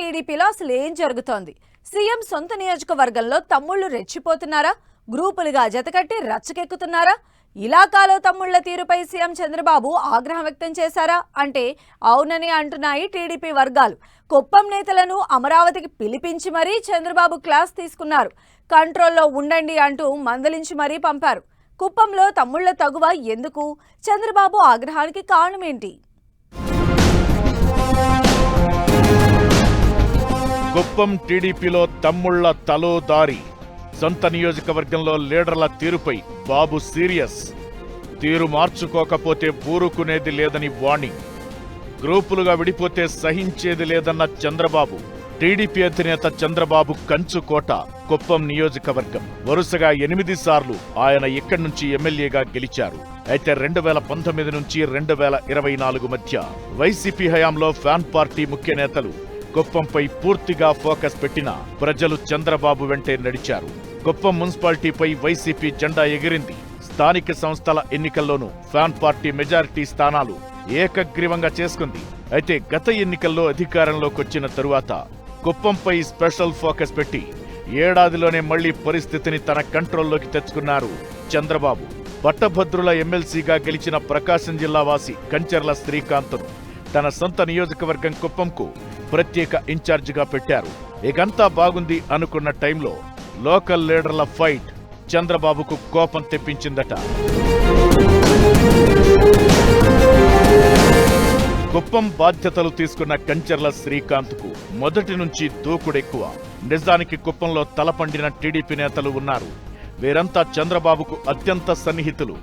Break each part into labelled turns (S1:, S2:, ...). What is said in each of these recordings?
S1: టీడీపీలో అసలు ఏం జరుగుతోంది? సీఎం సొంత నియోజకవర్గంలో తమ్ముళ్లు రెచ్చిపోతున్నారా? గ్రూపులుగా జతకట్టి రచ్చకెక్కుతున్నారా? ఇలాకాలో తమ్ముళ్ల తీరుపై సీఎం చంద్రబాబు ఆగ్రహం వ్యక్తం చేశారా అంటే అవునని అంటున్నాయి టీడీపీ వర్గాలు. కుప్పం నేతలను అమరావతికి పిలిపించి మరీ చంద్రబాబు క్లాస్ తీసుకున్నారు. కంట్రోల్లో ఉండండి అంటూ మందలించి మరీ పంపారు. కుప్పంలో తమ్ముళ్ల తగువ ఎందుకు? చంద్రబాబు ఆగ్రహానికి కారణమేంటి?
S2: కుప్పం టీడీపీలో తమ్ముళ్ల తలోదారి. సొంత నియోజకవర్గంలో లీడర్ల తీరుపై బాబు సీరియస్. తీరు మార్చుకోకపోతే ఊరుకునేది లేదని వార్నింగ్. గ్రూపులుగా విడిపోతే సహించేది లేదన్న చంద్రబాబు. టీడీపీ అధినేత చంద్రబాబు కంచుకోట కుప్పం నియోజకవర్గం. వరుసగా 8 సార్లు ఆయన ఇక్కడి నుంచి ఎమ్మెల్యేగా గెలిచారు. అయితే 2019 నుంచి 2024 మధ్య వైసీపీ హయాంలో ఫ్యాన్ పార్టీ ముఖ్య నేతలు కుప్పంపై పూర్తిగా ఫోకస్ పెట్టిన ప్రజలు చంద్రబాబు వెంటే నడిచారు. కుప్పం మున్సిపాలిటీపై వైసీపీ జెండా ఎగిరింది. స్థానిక సంస్థల ఎన్నికల్లోనూ ఫ్యాన్ పార్టీ మెజారిటీ స్థానాలు ఏకగ్రీవంగా చేసుకుంది. అయితే గత ఎన్నికల్లో అధికారంలోకొచ్చిన తరువాత కుప్పంపై స్పెషల్ ఫోకస్ పెట్టి ఏడాదిలోనే మళ్లీ పరిస్థితిని తన కంట్రోల్లోకి తెచ్చుకున్నారు చంద్రబాబు. పట్టభద్రుల ఎమ్మెల్సీగా గెలిచిన ప్రకాశం జిల్లా వాసి కంచర్ల శ్రీకాంత్ను తన సొంత నియోజకవర్గం కుప్పంకు ప్రత్యేక ఇన్ఛార్జిగా పెట్టారు. ఇకంతా బాగుంది అనుకున్న టైంలో లోకల్ లీడర్ల ఫైట్ చంద్రబాబుకు కోపం తెప్పించిందట. కుప్పం బాధ్యతలు తీసుకున్న కంచర్ల శ్రీకాంత్కు మొదటి నుంచి దూకుడెక్కువ. నిజానికి కుప్పంలో తలపండిన టీడీపీ నేతలు ఉన్నారు. వీరంతా చంద్రబాబుకు అత్యంత సన్నిహితులు.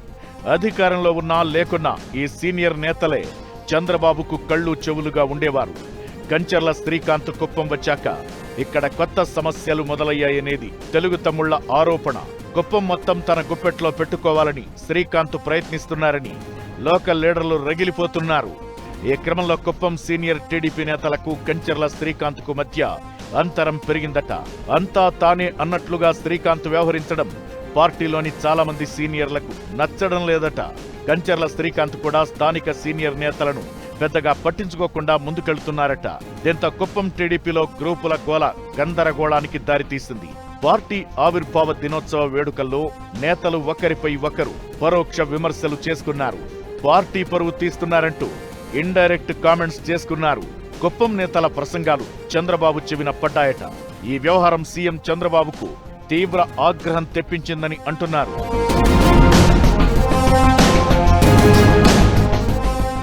S2: అధికారంలో ఉన్నా లేకున్నా ఈ సీనియర్ నేతలే చంద్రబాబుకు కళ్ళు చెవులుగా ఉండేవారు. కంచర్ల శ్రీకాంత్ కుప్పం వచ్చాక ఇక్కడ కొత్త సమస్యలు మొదలయ్యాయనేది తెలుగు తమ్ముళ్ల ఆరోపణ. కుప్పం మొత్తం తన గుప్పెట్లో పెట్టుకోవాలని శ్రీకాంత్ ప్రయత్నిస్తున్నారని లోకల్ లీడర్లు రగిలిపోతున్నారు. ఈ క్రమంలో కుప్పం సీనియర్ టీడీపీ నేతలకు కంచర్ల శ్రీకాంత్ కు మధ్య అంతరం పెరిగిందట. అంతా తానే అన్నట్లుగా శ్రీకాంత్ వ్యవహరించడం పార్టీలోని చాలా మంది సీనియర్లకు నచ్చడం లేదట. కంచర్ల శ్రీకాంత్ కూడా స్థానిక సీనియర్ నేతలను పెద్దగా పట్టించుకోకుండా ముందుకెళ్తున్నారట. దీంతో కుప్పం టీడీపీలో గ్రూపుల గోల గందరగోళానికి దారితీసింది. పార్టీ ఆవిర్భావ దినోత్సవ వేడుకల్లో నేతలు ఒకరిపై ఒకరు పరోక్ష విమర్శలు చేసుకున్నారు. పార్టీ పరువు తీస్తున్నారంటూ ఇండైరెక్ట్ కామెంట్స్ చేసుకున్నారు. కుప్పం నేతల ప్రసంగాలు చంద్రబాబు చెవిన పడ్డాయట. ఈ వ్యవహారం సీఎం చంద్రబాబుకు తీవ్ర ఆగ్రహం తెప్పించిందని అంటున్నారు.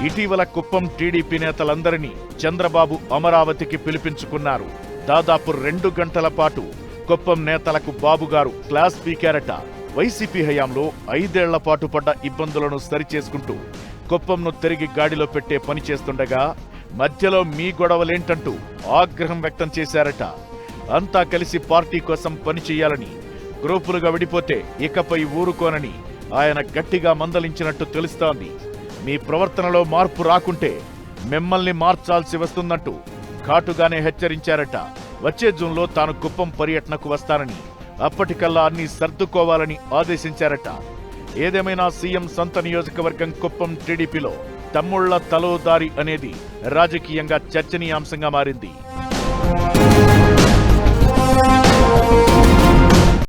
S2: ఇటీవల కుప్పం టీడీపీ నేతలందరినీ చంద్రబాబు అమరావతికి పిలిపించుకున్నారు. దాదాపు 2 గంటల పాటు కుప్పం నేతలకు బాబుగారు క్లాస్ పీకారట. వైసీపీ హయాంలో 5 ఏళ్ల పాటు పడ్డ ఇబ్బందులను సరిచేసుకుంటూ కుప్పంను తిరిగి గాడిలో పెట్టే పని చేస్తుండగా మధ్యలో మీ గొడవలేంటంటూ ఆగ్రహం వ్యక్తం చేశారట. అంతా కలిసి పార్టీ కోసం పనిచేయాలని, గ్రూపులుగా విడిపోతే ఇకపై ఊరుకోనని ఆయన గట్టిగా మందలించినట్టు తెలుస్తోంది. మీ ప్రవర్తనలో మార్పు రాకుంటే మిమ్మల్ని మార్చాల్సి వస్తుందంటూ ఘాటుగానే హెచ్చరించారట. వచ్చే జూన్లో తాను కుప్పం పర్యటనకు వస్తానని, అప్పటికల్లా అన్ని సర్దుకోవాలని ఆదేశించారట. ఏదేమైనా సీఎం సొంత నియోజకవర్గం కుప్పం టీడీపీలో తమ్ముళ్ల తలోదారి అనేది రాజకీయంగా చర్చనీయాంశంగా మారింది.